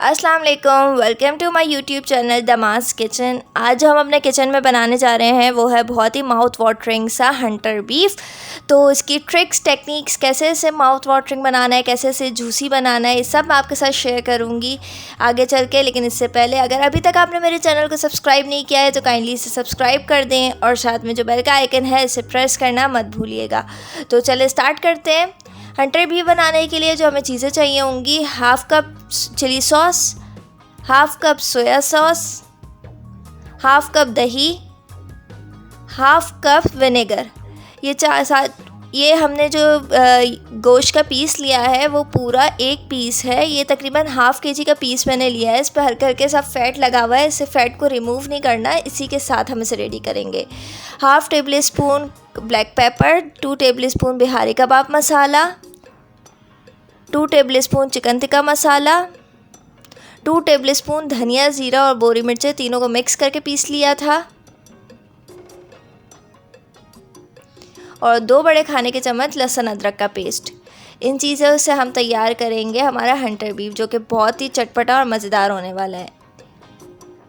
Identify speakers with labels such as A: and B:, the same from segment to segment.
A: अस्सलाम वालेकुम, welcome to my YouTube channel Damas kitchen. आज हम अपने किचन में बनाने जा रहे हैं वो है बहुत ही माउथ वाटरिंग सा हंटर बीफ। तो इसकी ट्रिक्स टेक्निक्स, कैसे इसे माउथ वाटरिंग बनाना है, कैसे इसे जूसी बनाना है, ये सब मैं आपके साथ शेयर करूँगी आगे चल के। लेकिन इससे पहले अगर अभी तक आपने मेरे चैनल को सब्सक्राइब नहीं किया है तो काइंडली इसे सब्सक्राइब कर दें और साथ में जो बेल का आइकन है इसे प्रेस करना मत भूलिएगा। तो चलिए स्टार्ट करते हैं। हंटर बीफ बनाने के लिए जो हमें चीज़ें चाहिए होंगी, half cup chilli sauce, half cup soya sauce, half cup दही, हाफ़ कप विनेगर। ये हमने जो गोश्त का पीस लिया है वो पूरा एक पीस है। ये तकरीबन हाफ़ केजी का पीस मैंने लिया है। इस पर हल्का हल्के सा फ़ैट लगा हुआ है, इसे फ़ैट को रिमूव नहीं करना है। इसी के साथ हम इसे रेडी करेंगे। Half tablespoon black pepper, 2 tablespoon Bihari kebab masala, 2 tablespoon chicken tikka masala, 2 tablespoon धनिया, ज़ीरा और बोरी मिर्चें, तीनों को मिक्स करके पीस लिया था, और 2 बड़े खाने के चम्मच लहसुन अदरक का पेस्ट। इन चीज़ों से हम तैयार करेंगे हमारा हंटर बीफ, जो कि बहुत ही चटपटा और मज़ेदार होने वाला है।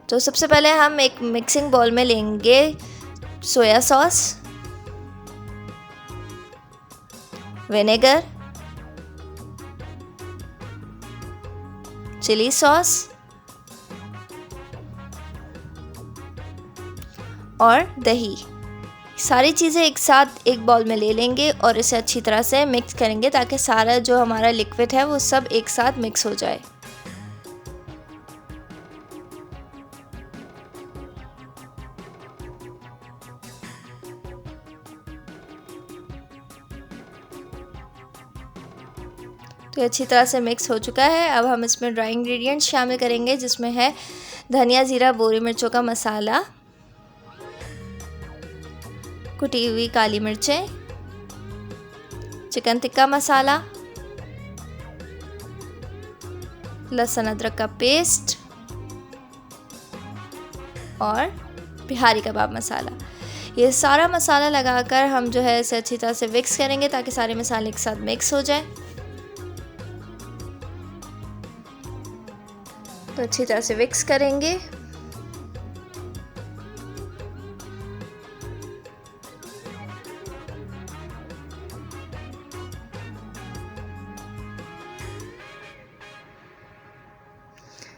A: तो सबसे पहले हम एक मिक्सिंग बाउल में लेंगे soya sauce, vinegar, chilli sauce और दही। सारी चीज़ें एक साथ एक बाउल में ले लेंगे और इसे अच्छी तरह से मिक्स करेंगे ताकि सारा जो हमारा लिक्विड है वो सब एक साथ मिक्स हो जाए। तो अच्छी तरह से मिक्स हो चुका है। अब हम इसमें ड्राई इंग्रेडिएंट्स शामिल करेंगे, जिसमें है धनिया, ज़ीरा, बोरी मिर्चों का मसाला, कुटी हुई काली मिर्चें, चिकन टिक्का मसाला, लहसुन अदरक का पेस्ट और बिहारी कबाब मसाला। ये सारा मसाला लगाकर हम जो है इसे अच्छी तरह से मिक्स करेंगे ताकि सारे मसाले एक साथ मिक्स हो जाए। तो अच्छी तरह से मिक्स करेंगे।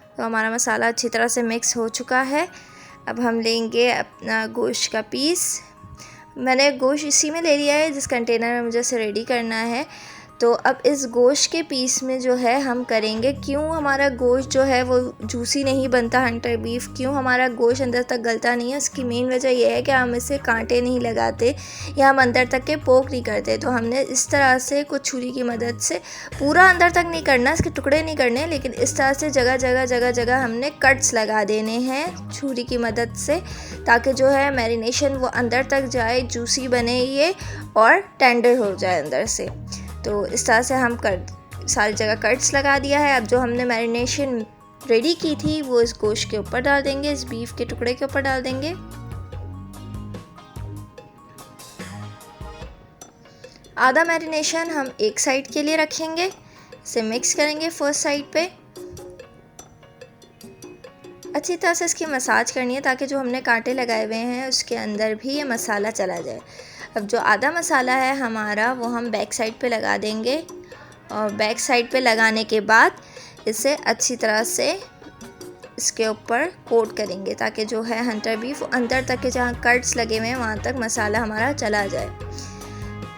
A: तो हमारा मसाला अच्छी तरह से मिक्स हो चुका है। अब हम लेंगे अपना गोश्त का पीस। मैंने गोश्त इसी में ले लिया है जिस कंटेनर में मुझे इसे रेडी करना है। तो अब इस गोश्त के पीस में जो है हम करेंगे, क्यों हमारा गोश्त जो है वो जूसी नहीं बनता हंटर बीफ, क्यों हमारा गोश्त अंदर तक गलता नहीं है, उसकी मेन वजह यह है कि हम इसे कांटे नहीं लगाते या हम अंदर तक के पोक नहीं करते। तो हमने इस तरह से कुछ छुरी की मदद से, पूरा अंदर तक नहीं करना, इसके टुकड़े नहीं करने, लेकिन इस तरह से जगह जगह जगह जगह हमने कट्स लगा देने हैं छुरी की मदद से, ताकि जो है मैरिनेशन वो अंदर तक जाए, जूसी बने ये और टेंडर हो जाए अंदर से। तो इस तरह से हम सारी जगह कट्स लगा दिया है। अब जो हमने मैरिनेशन रेडी की थी वो इस गोश्त के ऊपर डाल देंगे, इस बीफ के टुकड़े के ऊपर डाल देंगे। आधा मैरिनेशन हम एक साइड के लिए रखेंगे, इसे मिक्स करेंगे फर्स्ट साइड पे। अच्छी तरह से इसकी मसाज करनी है ताकि जो हमने कांटे लगाए हुए हैं उसके अंदर भी ये मसाला चला जाए। अब जो आधा मसाला है हमारा वो हम बैक साइड पे लगा देंगे, और बैक साइड पे लगाने के बाद इसे अच्छी तरह से इसके ऊपर कोट करेंगे ताकि जो है हंटर बीफ अंदर तक के जहाँ कट्स लगे हुए हैं वहाँ तक मसाला हमारा चला जाए।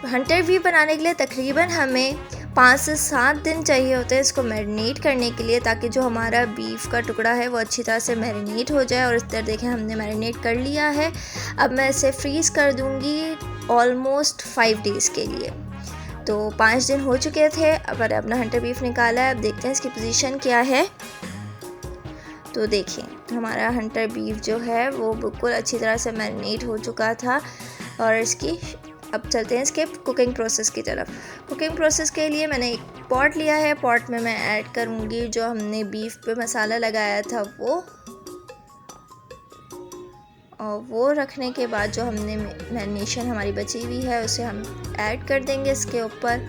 A: हंटर बीफ बनाने के लिए तकरीबन हमें 5 से 7 दिन चाहिए होते हैं इसको मैरिनेट करने के लिए, ताकि जो हमारा बीफ का टुकड़ा है वो अच्छी तरह से मैरिनेट हो जाए। और इस तरह देखें हमने मैरिनेट कर लिया है। अब मैं इसे फ्रीज़ कर दूँगी ऑलमोस्ट 5 डेज़ के लिए। तो 5 दिन हो चुके थे। अब अपना हंटर बीफ निकाला है। अब देखते हैं इसकी पोजीशन क्या है। तो देखें हमारा हंटर बीफ जो है वो बिल्कुल अच्छी तरह से मैरिनेट हो चुका था। और इसकी अब चलते हैं इसके कुकिंग प्रोसेस की तरफ। कुकिंग प्रोसेस के लिए मैंने एक पॉट लिया है। पॉट में मैं ऐड करूँगी जो हमने बीफ पे मसाला लगाया था वो, और वो रखने के बाद जो हमने मैरिनेशन हमारी बची हुई है उसे हम ऐड कर देंगे इसके ऊपर।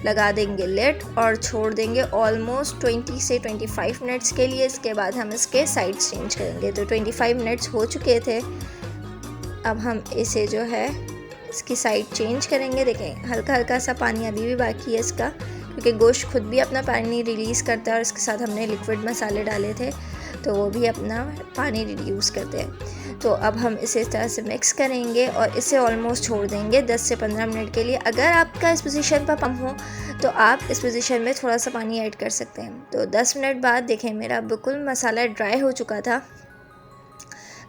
A: लगा देंगे लिड और छोड़ देंगे ऑलमोस्ट 20 से 25 मिनट्स के लिए। इसके बाद हम इसके साइड्स चेंज करेंगे। तो 25 मिनट्स हो चुके थे। अब हम इसे जो है इसकी साइड चेंज करेंगे। देखें हल्का हल्का सा पानी अभी भी बाकी है इसका, क्योंकि गोश्त खुद भी अपना पानी रिलीज़ करता है और इसके साथ हमने लिक्विड मसाले डाले थे तो वो भी अपना पानी रिड्यूस करते हैं। तो अब हम इसे इस तरह से मिक्स करेंगे और इसे ऑलमोस्ट छोड़ देंगे 10 से 15 मिनट के लिए। अगर आपका इस पोजीशन पर कम हो तो आप इस पोजीशन में थोड़ा सा पानी ऐड कर सकते हैं। तो 10 मिनट बाद देखें मेरा बिल्कुल मसाला ड्राई हो चुका था।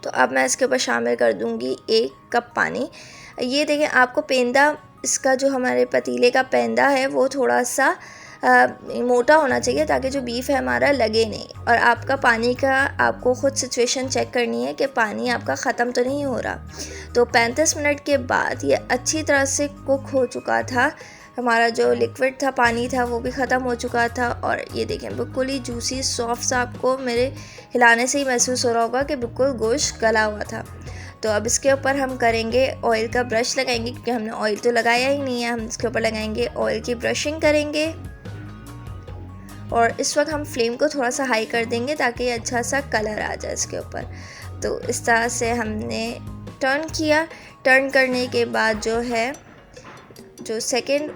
A: तो अब मैं इसके ऊपर शामिल कर दूंगी 1 कप पानी। ये देखें आपको पेंदा, इसका जो हमारे पतीले का पेंदा है वो थोड़ा सा मोटा होना चाहिए ताकि जो बीफ है हमारा लगे नहीं। और आपका पानी का आपको ख़ुद सिचुएशन चेक करनी है कि पानी आपका ख़त्म तो नहीं हो रहा। तो 35 मिनट के बाद ये अच्छी तरह से कुक हो चुका था। हमारा जो लिक्विड था, पानी था, वो भी ख़त्म हो चुका था। और ये देखें बिल्कुल ही जूसी सॉफ्ट सा, आपको मेरे हिलाने से ही महसूस हो रहा होगा कि बिल्कुल गोश्त गला हुआ था। तो अब इसके ऊपर हम करेंगे ऑयल का ब्रश लगाएंगे, क्योंकि हमने ऑयल तो लगाया ही नहीं है। हम इसके ऊपर लगाएंगे ऑयल की ब्रशिंग करेंगे और इस वक्त हम फ्लेम को थोड़ा सा हाई कर देंगे ताकि अच्छा सा कलर आ जाए इसके ऊपर। तो इस तरह से हमने टर्न किया। टर्न करने के बाद जो है जो सेकंड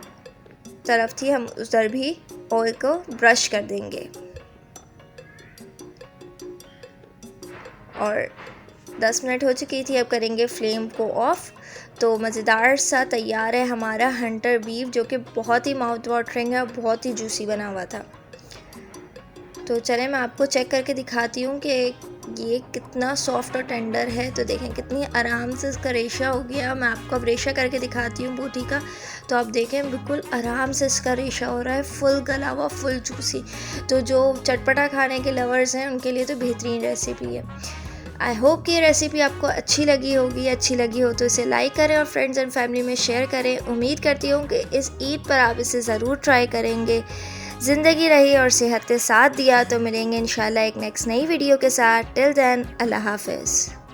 A: तरफ थी हम उधर भी ऑयल को ब्रश कर देंगे। और 10 मिनट हो चुकी थी। अब करेंगे फ्लेम को ऑफ। तो मज़ेदार सा तैयार है हमारा हंटर बीफ, जो कि बहुत ही माउथ वाटरिंग है और बहुत ही जूसी बना हुआ था। तो चलें मैं आपको चेक करके दिखाती हूँ कि ये कितना सॉफ्ट और टेंडर है। तो देखें कितनी आराम से इसका रेशा हो गया। मैं आपको अब रेशा करके दिखाती हूँ बोटी का। तो आप देखें बिल्कुल आराम से इसका रेशा हो रहा है, फुल गला हुआ, फुल जूसी। तो जो चटपटा खाने के लवर्स हैं उनके लिए तो बेहतरीन रेसिपी है। आई होप कि ये रेसिपी आपको अच्छी लगी होगी। अच्छी लगी हो तो इसे लाइक करें और फ्रेंड्स एंड फैमिली में शेयर करें। उम्मीद करती हूँ कि इस ईद पर आप इसे ज़रूर ट्राई करेंगे। ज़िंदगी रही और सेहत के साथ दिया। तो मिलेंगे इंशाल्लाह एक नेक्स्ट नई वीडियो के साथ। टिल देन अल्लाह हाफ़िज़।